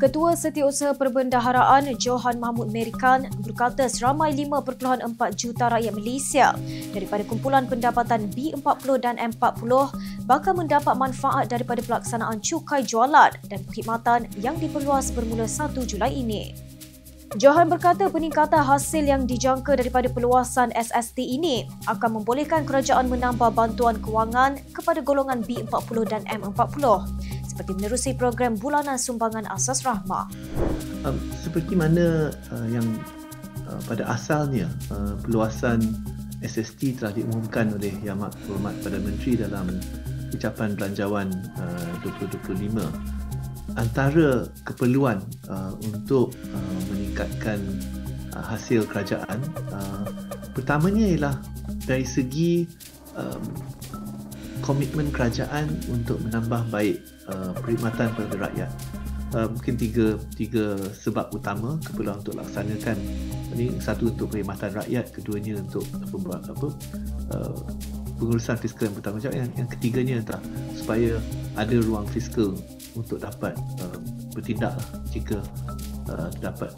Ketua Setiausaha Perbendaharaan Johan Mahmud Merican berkata seramai 5.4 juta rakyat Malaysia daripada kumpulan pendapatan B40 dan M40 bakal mendapat manfaat daripada pelaksanaan cukai jualan dan perkhidmatan yang diperluas bermula 1 Julai ini. Johan berkata peningkatan hasil yang dijangka daripada perluasan SST ini akan membolehkan kerajaan menambah bantuan kewangan kepada golongan B40 dan M40 seperti menerusi program bulanan sumbangan asas rahmah. Seperti mana yang pada asalnya perluasan SST telah diumumkan oleh Yang Amat Berhormat Perdana Menteri dalam ucapan belanjawan 2025. Antara keperluan untuk meningkatkan hasil kerajaan, pertamanya ialah dari segi komitmen kerajaan untuk menambah baik perkhidmatan kepada rakyat. Mungkin tiga sebab utama keperluan untuk laksanakan ini. Satu, untuk perkhidmatan rakyat. Keduanya, untuk pengurusan fiskal yang bertanggungjawab. Yang ketiganya adalah supaya ada ruang fiskal untuk dapat bertindak jika terdapat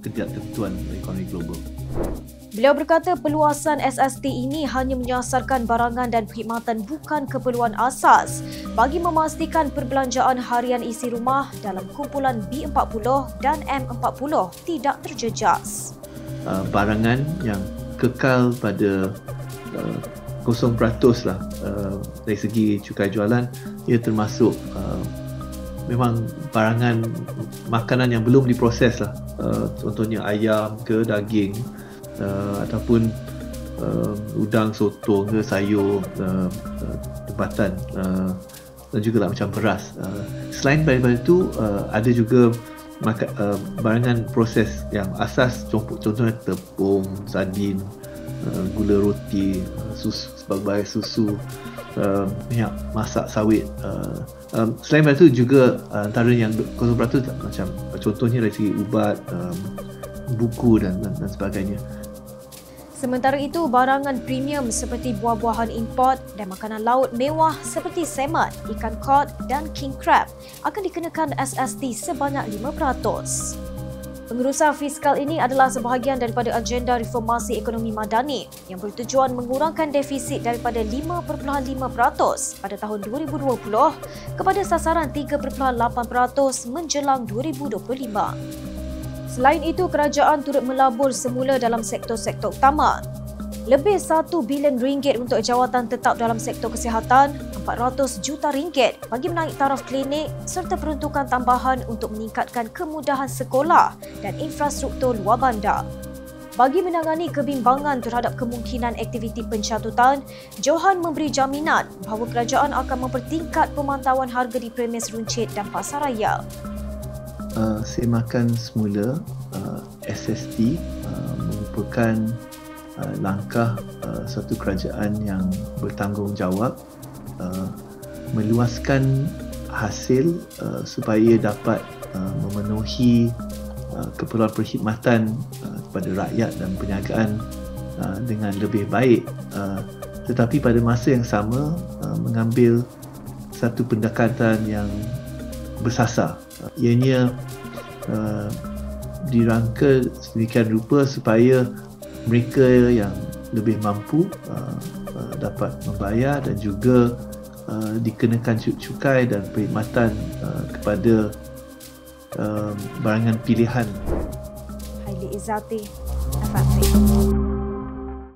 ketidaktentuan ekonomi global. Beliau berkata perluasan SST ini hanya menyasarkan barangan dan perkhidmatan bukan keperluan asas bagi memastikan perbelanjaan harian isi rumah dalam kumpulan B40 dan M40 tidak terjejas. Barangan yang kekal pada 0% lah dari segi cukai jualan, ia termasuk memang barangan makanan yang belum diproses lah, contohnya ayam ke daging, ataupun udang, sotong ke sayur tempatan, dan juga lah macam beras. Selain daripada itu, ada juga barangan proses yang asas, contohnya tepung, sardin, gula roti, sebagai susu, minyak masak sawit. Selain daripada itu juga antara yang 0% macam contohnya dari segi ubat, buku dan sebagainya. Sementara itu, barangan premium seperti buah-buahan import dan makanan laut mewah seperti salmon, ikan cod dan king crab akan dikenakan SST sebanyak 5%. Pengurusan fiskal ini adalah sebahagian daripada agenda reformasi ekonomi madani yang bertujuan mengurangkan defisit daripada 5.5% pada tahun 2020 kepada sasaran 3.8% menjelang 2025. Selain itu, kerajaan turut melabur semula dalam sektor-sektor utama. Lebih 1 bilion ringgit untuk jawatan tetap dalam sektor kesihatan, 400 juta ringgit bagi menaik taraf klinik serta peruntukan tambahan untuk meningkatkan kemudahan sekolah dan infrastruktur luar bandar. Bagi menangani kebimbangan terhadap kemungkinan aktiviti pencatutan, Johan memberi jaminan bahawa kerajaan akan mempertingkat pemantauan harga di premis runcit dan pasaraya. Semakan semula SST merupakan langkah satu kerajaan yang bertanggungjawab meluaskan hasil supaya dapat memenuhi keperluan perkhidmatan kepada rakyat dan perniagaan dengan lebih baik, tetapi pada masa yang sama mengambil satu pendekatan yang bersasar, ianya dirangka sedemikian rupa supaya mereka yang lebih mampu dapat membayar dan juga dikenakan cukai dan perkhidmatan kepada barangan pilihan. Haili Izzati, FM.